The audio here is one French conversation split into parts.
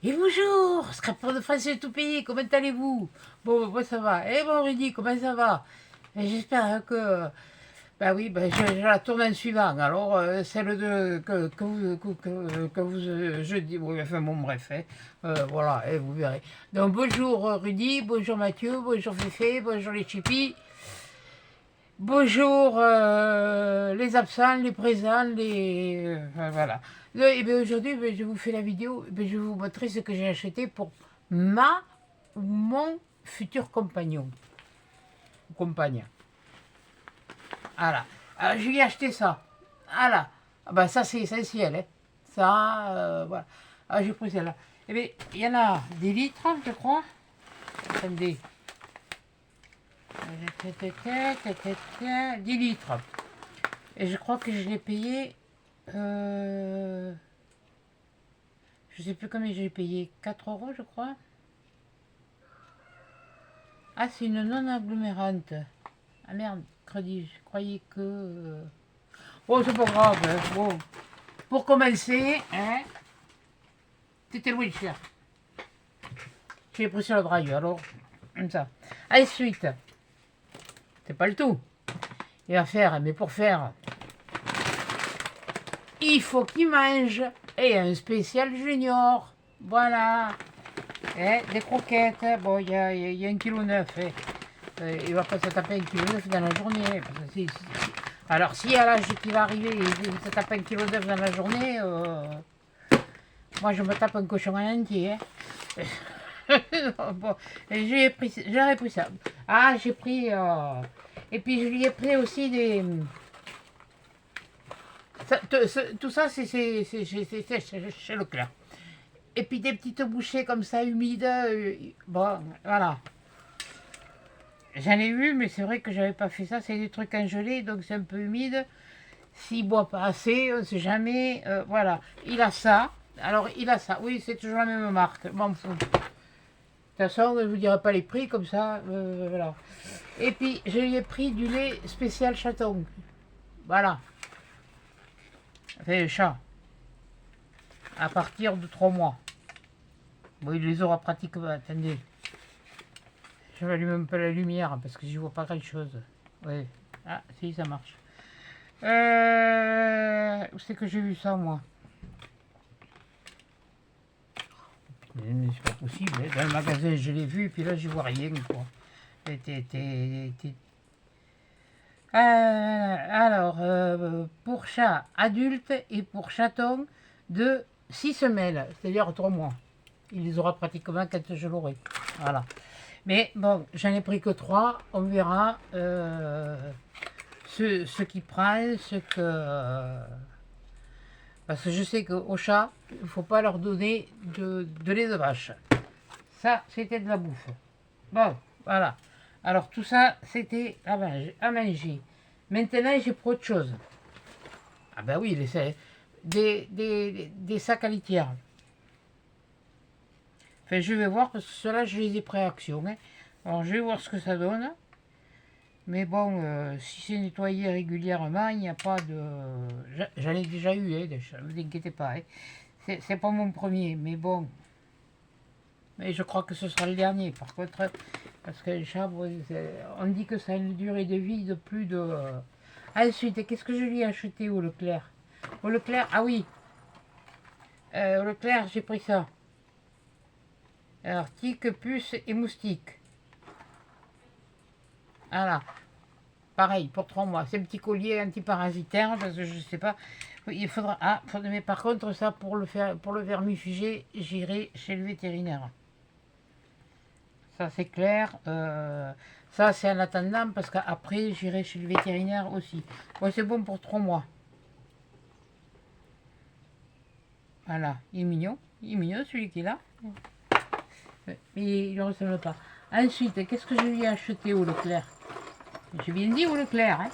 Et bonjour, scrapeur de français de tout pays, comment allez-vous? Bon, ça va. Et bon, Rudy, comment ça va? Et j'espère que... Bah oui, bah, j'ai la tourne en suivant. Alors, celle de, que vous je dis, oui, enfin bon, bref, hein. Voilà, et vous verrez. Donc, bonjour Rudy, bonjour Mathieu, bonjour Féfé, bonjour les chippies. Bonjour les absents, les présents, voilà. Et bien aujourd'hui, ben, je vous fais la vidéo, ben, je vais vous montrer ce que j'ai acheté pour ma ou mon futur compagnon. Ou compagne. Voilà. Alors, je lui ai acheté ça. Voilà. Ah ben, ça, c'est essentiel. Hein. Ça, voilà. Alors, j'ai pris celle-là. Eh bien, il y en a des litres, je crois. Attendez. 10 litres. Et je crois que je l'ai payé. Je sais plus combien j'ai payé. 4 euros, je crois. Ah, c'est une non agglomérante. Ah merde, crédit. Je croyais que. Oh, c'est pas grave. Hein. Bon. Pour commencer, hein, c'était loin de cher. J'ai pris sur le braille, alors. Comme ça. Ensuite, c'est pas le tout. Il va faire, mais pour faire, il faut qu'il mange. Et un spécial junior. Voilà. Des croquettes. Bon, il y a 1,9 kg. Il va pas se taper 1,9 kg dans la journée. Parce que alors, si à l'âge qui va arriver, il se tape 1,9 kg dans la journée, moi je me tape un cochon en entier. Hein. Bon, j'aurais pris ça. Ah, j'ai pris. Et puis je lui ai pris aussi des. Tout ça, c'est chez Leclerc. Et puis des petites bouchées comme ça, humides. Bon, voilà. J'en ai eu, mais c'est vrai que j'avais pas fait ça. C'est des trucs congelés, donc c'est un peu humide. S'il boit pas assez, on sait jamais. Voilà. Il a ça. Alors, il a ça. Oui, c'est toujours la même marque. M'en fous. De toute façon, je ne vous dirai pas les prix, comme ça. Voilà. Et puis, je lui ai pris du lait spécial chaton. Voilà. Enfin, chat. À partir de 3 mois. Bon, il les aura pratiquement. Attendez. Je vais allumer un peu la lumière parce que j'y vois pas grand chose. Oui. Ah, si, ça marche. Où c'est que j'ai vu ça, moi? Mais c'est pas possible. Hein. Dans le magasin, je l'ai vu, et puis là, j'y vois rien, quoi. Alors, pour chat adulte et pour chaton de 6 semaines, c'est-à-dire 3 mois. Il les aura pratiquement quand je l'aurai. Voilà. Mais bon, j'en ai pris que 3. On verra ce qui prend, ce que... parce que je sais qu'aux chats, il ne faut pas leur donner de lait de vache. Ça, c'était de la bouffe. Bon, voilà. Alors, tout ça, c'était à manger. Maintenant, j'ai pris autre chose. Ah ben oui, des sacs à litière. Enfin, je vais voir, parce que ceux-là, je les ai pris à action. Hein. Alors, je vais voir ce que ça donne. Mais bon, si c'est nettoyé régulièrement, il n'y a pas de... J'en ai déjà eu, hein, ne vous inquiétez pas. Hein. C'est pas mon premier, mais bon. Mais je crois que ce sera le dernier. Par contre, parce que le chat, on dit que ça a une durée de vie de plus de... Ensuite, qu'est-ce que je lui ai acheté au Leclerc? Au Leclerc, ah oui. Au Leclerc, j'ai pris ça. Alors, tique, puce et moustique. Voilà. Pareil, pour 3 mois. C'est un petit collier antiparasitaire, parce que je sais pas. Il faudra... Ah, mais par contre, ça, pour le vermifugé, j'irai chez le vétérinaire. Ça, c'est clair. Ça, c'est en attendant, parce qu'après, j'irai chez le vétérinaire aussi. Bon, c'est bon pour 3 mois. Voilà, il est mignon. Il est mignon, celui qui est là. Mais il ne ressemble pas. Ensuite, qu'est-ce que je lui ai acheté au Leclerc? J'ai bien dit au Leclerc. Hein.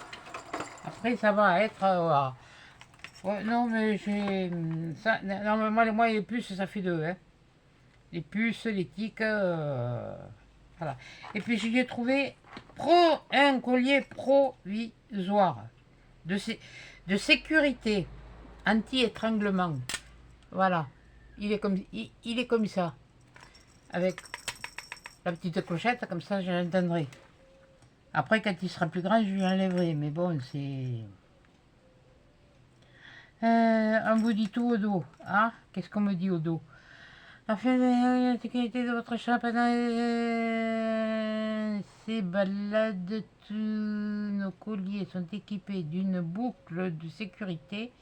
Après, ça va être... ouais, non, mais j'ai... Non, mais moi, les puces, ça fait 2. Hein. Les puces, les tiques... voilà. Et puis, je lui ai trouvé un collier provisoire de sécurité anti-étranglement. Voilà. il est comme ça. Avec la petite clochette, comme ça je l'entendrai. Après, quand il sera plus grand, je lui enlèverai. Mais bon, c'est... on vous dit tout au dos. Hein? Qu'est-ce qu'on me dit au dos? La fin de la sécurité de votre chat pendant ces balades, tous nos colliers sont équipés d'une boucle de sécurité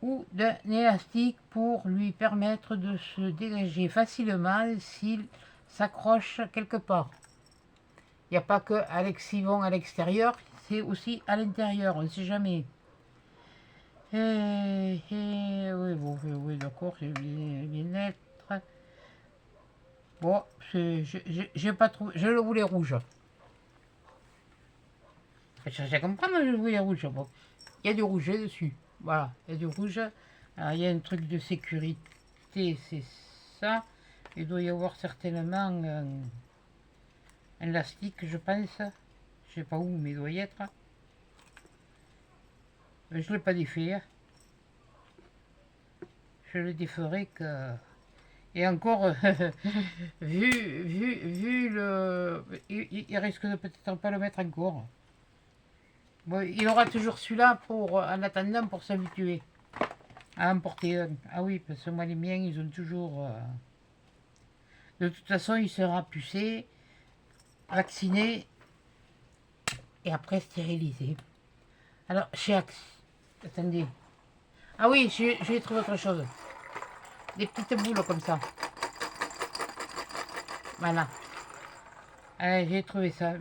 ou d'un élastique pour lui permettre de se dégager facilement s'il s'accroche quelque part. Il n'y a pas que s'ils vont à l'extérieur, c'est aussi à l'intérieur, on ne sait jamais. Oui, bon, oui, d'accord, c'est bien-être. Bon, j'ai pas trouvé, je le voulais rouge. Je cherche à comprendre, je le voulais rouge. Bon. Il y a du rouge dessus, voilà, il y a du rouge. Alors, il y a un truc de sécurité, c'est ça. Il doit y avoir certainement un élastique, je pense. Je sais pas où, mais il doit y être. Mais je ne l'ai pas défait. Hein. Je le déferai que... Et encore, vu le... Il risque de peut-être pas le mettre encore. Bon, il aura toujours celui-là pour, en attendant pour s'habituer à emporter un. Ah oui, parce que moi les miens, ils ont toujours... De toute façon, il sera pucé, vacciné et après stérilisé. Alors, chez Axe... Attendez. Ah oui, j'ai trouvé autre chose. Des petites boules comme ça. Voilà. J'ai trouvé ça.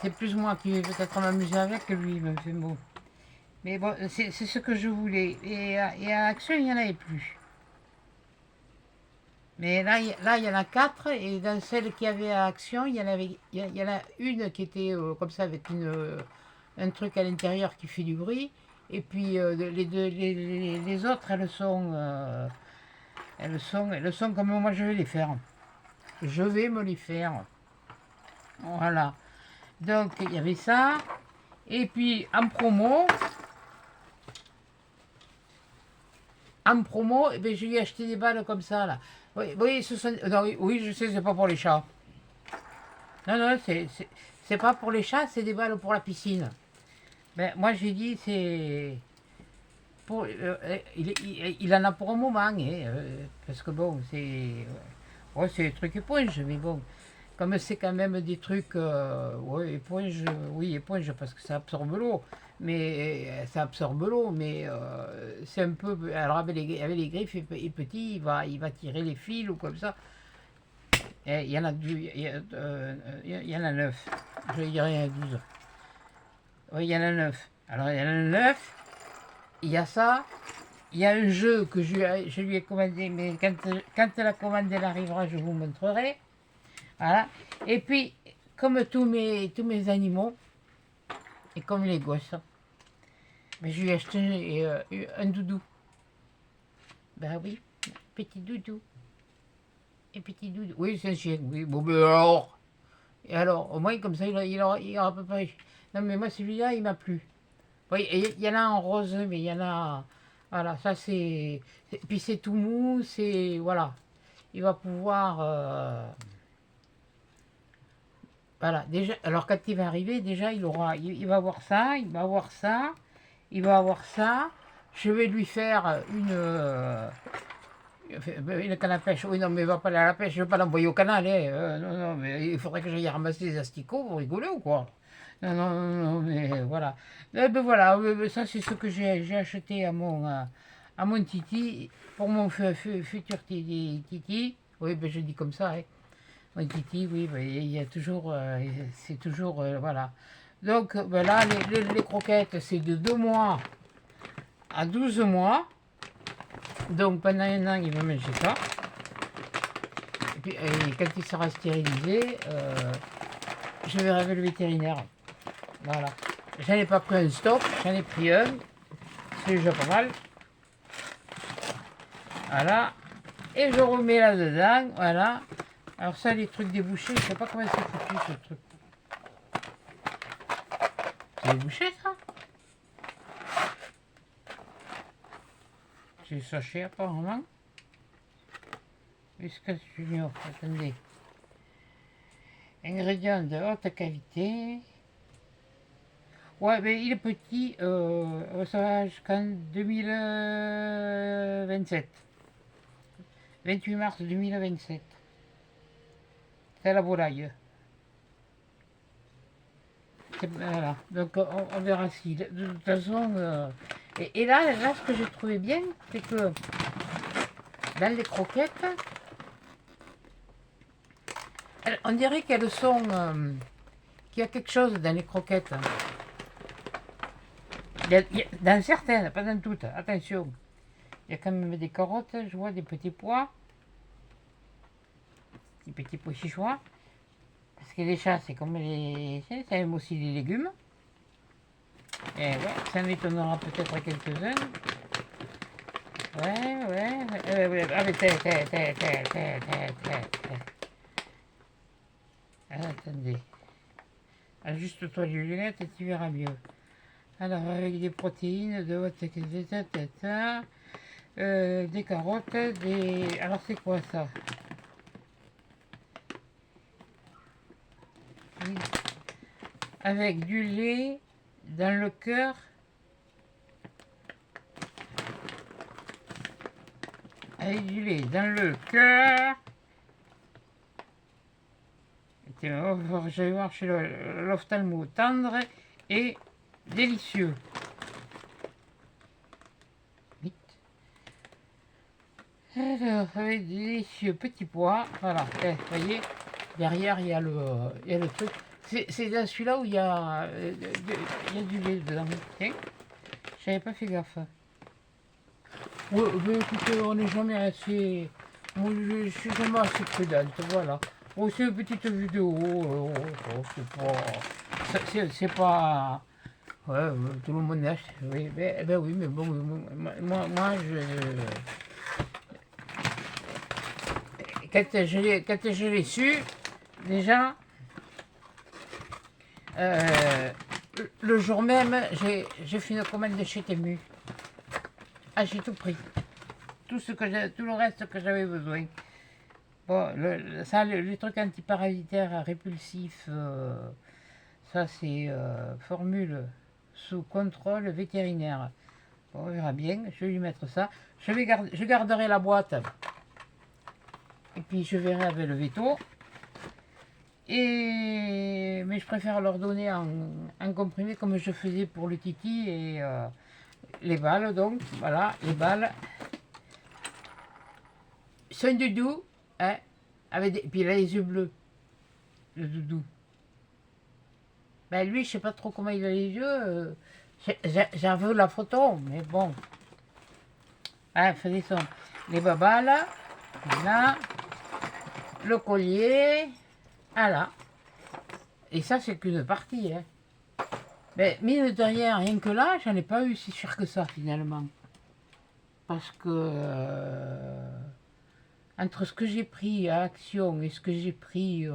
C'est plus moi qui vais peut-être m'amuser avec que lui, me fait bon. Mais bon, c'est ce que je voulais. Et à Action, il n'y en avait plus. Mais là, il y en a 4. Et dans celles qu'il y avait à Action, il y en a une qui était comme ça avec un truc à l'intérieur qui fait du bruit. Et puis les autres, elles sont comme moi je vais les faire. Je vais me les faire. Voilà. Donc il y avait ça. Et puis en promo, eh ben, je lui ai acheté des balles comme ça là. Oui, oui, non, oui, je sais, c'est pas pour les chats. Non, non, c'est pas pour les chats, c'est des balles pour la piscine. Ben, moi j'ai dit c'est pour, il en a pour un moment, hein, parce que bon, c'est des trucs éponges, mais bon, comme c'est quand même des trucs, ouais, éponge, oui, éponge, parce que ça absorbe l'eau, mais ça absorbe l'eau, mais c'est un peu, alors avec les griffes et petit, il va tirer les fils ou comme ça. Et il y en a il y en a 9, je dirais 12. Oui, il y en a 9. Alors il y en a 9, il y a ça. Il y a un jeu que je lui ai commandé, mais quand la commande elle arrivera, je vous montrerai. Voilà. Et puis, comme tous mes animaux, et comme les gosses, ben, je lui ai acheté un doudou. Ben oui, petit doudou. Et petit doudou. Oui, c'est un chien. Oui, bon, ben alors. Et alors, au moins, comme ça, il aura à peu près. Non, mais moi, celui-là, il m'a plu. Oui, il y en a en rose, mais il y en a. Voilà, ça c'est. Puis c'est tout mou, c'est. Voilà. Il va pouvoir. Voilà, déjà. Alors quand il va arriver, déjà, il va avoir ça, il va avoir ça, il va avoir ça. Je vais lui faire une canne à pêche. Oui, non, mais il va pas aller à la pêche, je ne vais pas l'envoyer au canal. Hein. Non, non, mais il faudrait que j'aille ramasser des asticots, vous rigolez ou quoi? Non, non, non, non, mais voilà. Ben voilà, ça c'est ce que j'ai acheté à mon Titi, pour mon futur Titi. Oui, ben je dis comme ça, hein. Mon Titi, oui, ben, il y a toujours, c'est toujours, voilà. Donc ben là, les croquettes, c'est de 2 mois à 12 mois. Donc pendant un an, il va manger ça. Et puis quand il sera stérilisé, je vais avec le vétérinaire. Voilà. J'en ai pas pris un stock, j'en ai pris un. C'est déjà pas mal. Voilà. Et je remets là-dedans. Voilà. Alors ça, les trucs débouchés, je sais pas comment c'est foutu ce truc. C'est débouché ça? c'est le sachet apparemment. Whiskas Junior, attendez. Ingrédients de haute qualité. Ouais, mais il est petit, ça va jusqu'en 2027. 28 mars 2027. C'est la volaille. Voilà, donc on verra si. De toute façon, et là, ce que j'ai trouvé bien, c'est que dans les croquettes, on dirait qu'elles sont. Qu'il y a quelque chose dans les croquettes. Dans certaines, pas dans toutes, attention. Il y a quand même des carottes, je vois des petits pois. Des petits pois chichois. Parce que les chats, c'est comme les. Ça aime aussi les légumes. Et ouais, ça m'étonnera peut-être quelques-uns. Ouais. Ah, mais attendez. Ajuste-toi les lunettes et tu verras mieux. Alors, avec des protéines de haute qualité, des carottes, des. Alors, c'est quoi ça? Avec du lait dans le cœur. Avec du lait dans le cœur. Je vais voir chez l'ophtalmo, tendre et délicieux. Vite. Alors, avec des délicieux petits pois. Voilà, vous voyez, derrière il y a le truc. C'est dans celui-là où il y a du lait dedans. Tiens, j'avais pas fait gaffe. Ouais, mais écoutez, on n'est jamais assez. Moi, je suis jamais assez prudente, voilà. Oh, c'est une petite vidéo, c'est pas. Ouais, tout le monde lâche. Oui, ben oui, mais bon, moi quand je l'ai su, déjà, le jour même, j'ai fait une commande de chez Temu. Ah, j'ai tout pris. Tout le reste que j'avais besoin. Bon, les trucs antiparasitaires répulsifs, ça c'est formule sous contrôle vétérinaire. Bon, on verra bien, je vais lui mettre ça. Je garderai la boîte. Et puis je verrai avec le veto. Mais je préfère leur donner en comprimé comme je faisais pour le Titi et les balles. Donc voilà, les balles. C'est un doudou, hein, puis il a les yeux bleus, le doudou. Ben lui, je sais pas trop comment il a les yeux. J'en veux la photo, mais bon. Ah, faisait son. Les babales, là, le collier, voilà. Et ça, c'est qu'une partie, hein. Mais mine de rien, rien que là, j'en ai pas eu si cher que ça, finalement. Parce que. Entre ce que j'ai pris à Action et ce que j'ai pris,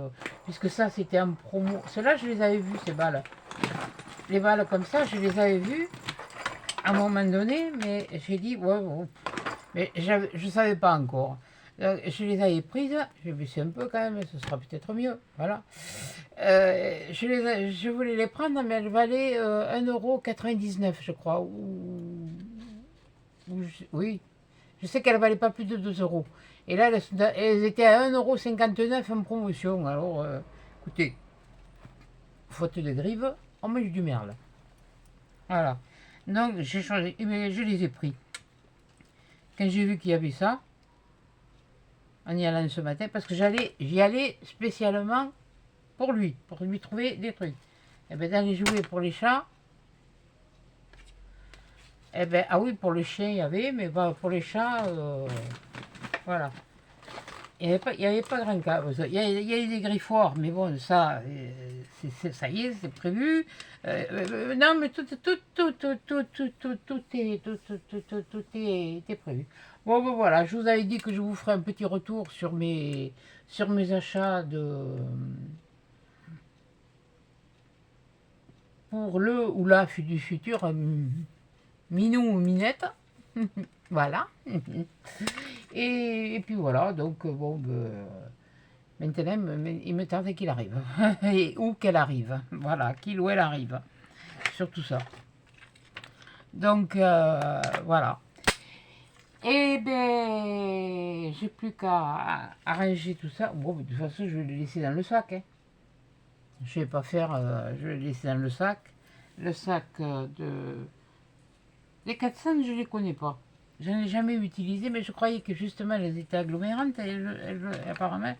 puisque ça c'était en promo, ceux-là je les avais vus, ces balles. Les balles comme ça, je les avais vues à un moment donné, mais j'ai dit, ouais, bon. Mais je savais pas encore. Donc, je les avais prises, j'ai baissé un peu quand même, ce sera peut-être mieux, voilà. Je voulais les prendre, mais elles valaient 1,99 €, je crois, oui, je sais qu'elles ne valaient pas plus de 2 euros. Et là, elles étaient à 1,59 € en promotion. Alors, écoutez, faute de grive, on mange du merle. Voilà. Donc, j'ai changé, mais je les ai pris. Quand j'ai vu qu'il y avait ça, en y allant ce matin, parce que j'y allais spécialement pour lui trouver des trucs. Et bien, dans les jouets pour les chats, eh ben, ah oui, pour le chien, il y avait, mais pour les chats, voilà. Il n'y avait pas grand cas. Il y a des griffoirs, mais bon, ça, ça y est, c'est prévu. Non, mais tout est prévu. Bon, voilà, je vous avais dit que je vous ferai un petit retour sur mes achats pour le ou la du futur, Minou ou Minette. Voilà. Et puis voilà, donc bon, maintenant, il me tarde qu'il arrive. Et où qu'elle arrive. Voilà, qu'il ou elle arrive. Surtout ça. Donc, voilà. Et ben, j'ai plus qu'à arranger tout ça. Bon, de toute façon, je vais le laisser dans le sac. Hein. Je vais pas faire, je vais le laisser dans le sac. Le sac de... Les 400, je les connais pas. Je n'ai jamais utilisé, mais je croyais que justement, elles étaient agglomérantes. Apparemment,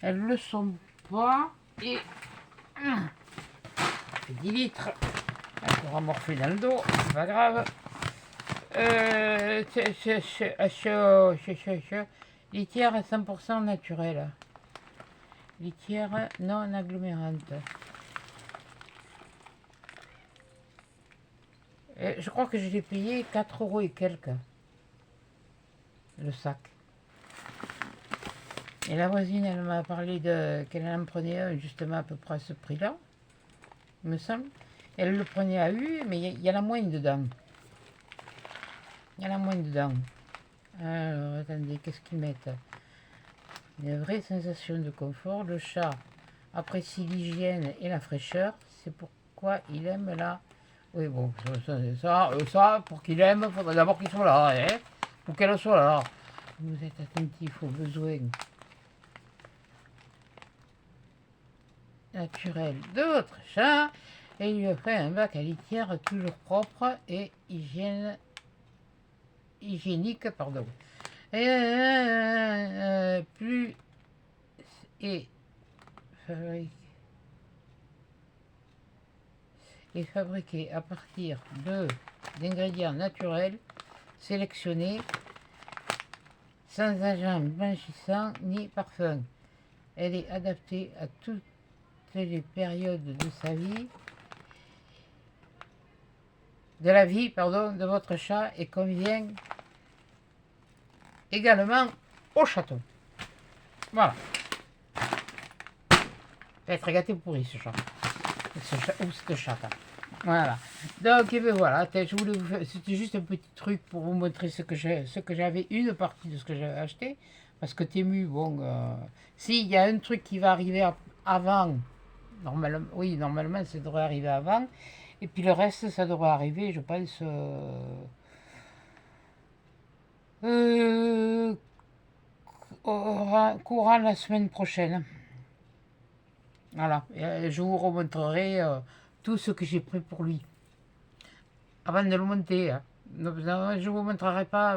elles ne le sont pas. Et... ça fait 10 litres. On va morfler dans le dos, c'est pas grave. Litière à 100% naturelle. Litière non agglomérante. Je crois que je l'ai payé 4 € et quelques. Le sac. Et la voisine, elle m'a parlé qu'elle en prenait un justement à peu près à ce prix-là, il me semble. Elle le prenait à U, mais il y a la moine dedans. Il y a la moine dedans. Alors, attendez, qu'est-ce qu'ils mettent? Une vraie sensation de confort. Le chat apprécie l'hygiène et la fraîcheur. C'est pourquoi il aime la... Oui, bon, ça pour qu'il aime, il faudrait d'abord qu'il soit là, hein, pour qu'elle soit là. Vous êtes attentif aux besoins naturels de votre chat et lui offrez un bac à litière toujours propre et hygiénique, pardon. Et plus et fabriqué à partir d'ingrédients naturels sélectionnés sans agents blanchissants ni parfums. Elle est adaptée à toutes les périodes de sa vie, de la vie, de votre chat et convient également au château. Voilà. Il va être gâté pourri ce chat. Ou cette chatte. Voilà. Donc, et ben voilà, c'était juste un petit truc pour vous montrer ce que j'avais, une partie de ce que j'avais acheté. Parce que Temu, bon, s'il y a un truc qui va arriver avant, normalement, oui, normalement, ça devrait arriver avant. Et puis le reste, ça devrait arriver, je pense, courant la semaine prochaine. Voilà, et je vous remontrerai tout ce que j'ai pris pour lui. Avant de le monter. Hein. Non, je ne vous montrerai pas.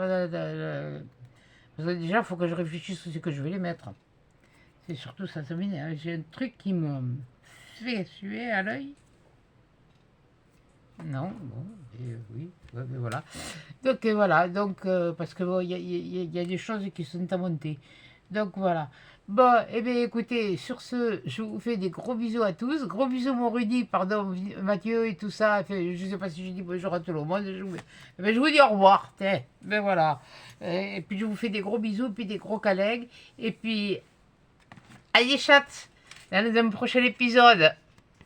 Parce que déjà, il faut que je réfléchisse où c'est que je vais les mettre. C'est surtout ça, ça m'énerve. J'ai un truc qui me fait suer à l'œil. Non, bon, oui, ouais, mais voilà. Donc voilà, parce que bon, il y a des choses qui sont à monter. Donc voilà. Bon, eh bien écoutez, sur ce, je vous fais des gros bisous à tous. Gros bisous mon Rudy, pardon, Mathieu et tout ça. Enfin, je ne sais pas si je dis bonjour à tout le monde. Je vous dis au revoir. Ben voilà. Et puis je vous fais des gros bisous, puis des gros câlins. Et puis, allez chat, dans un prochain épisode.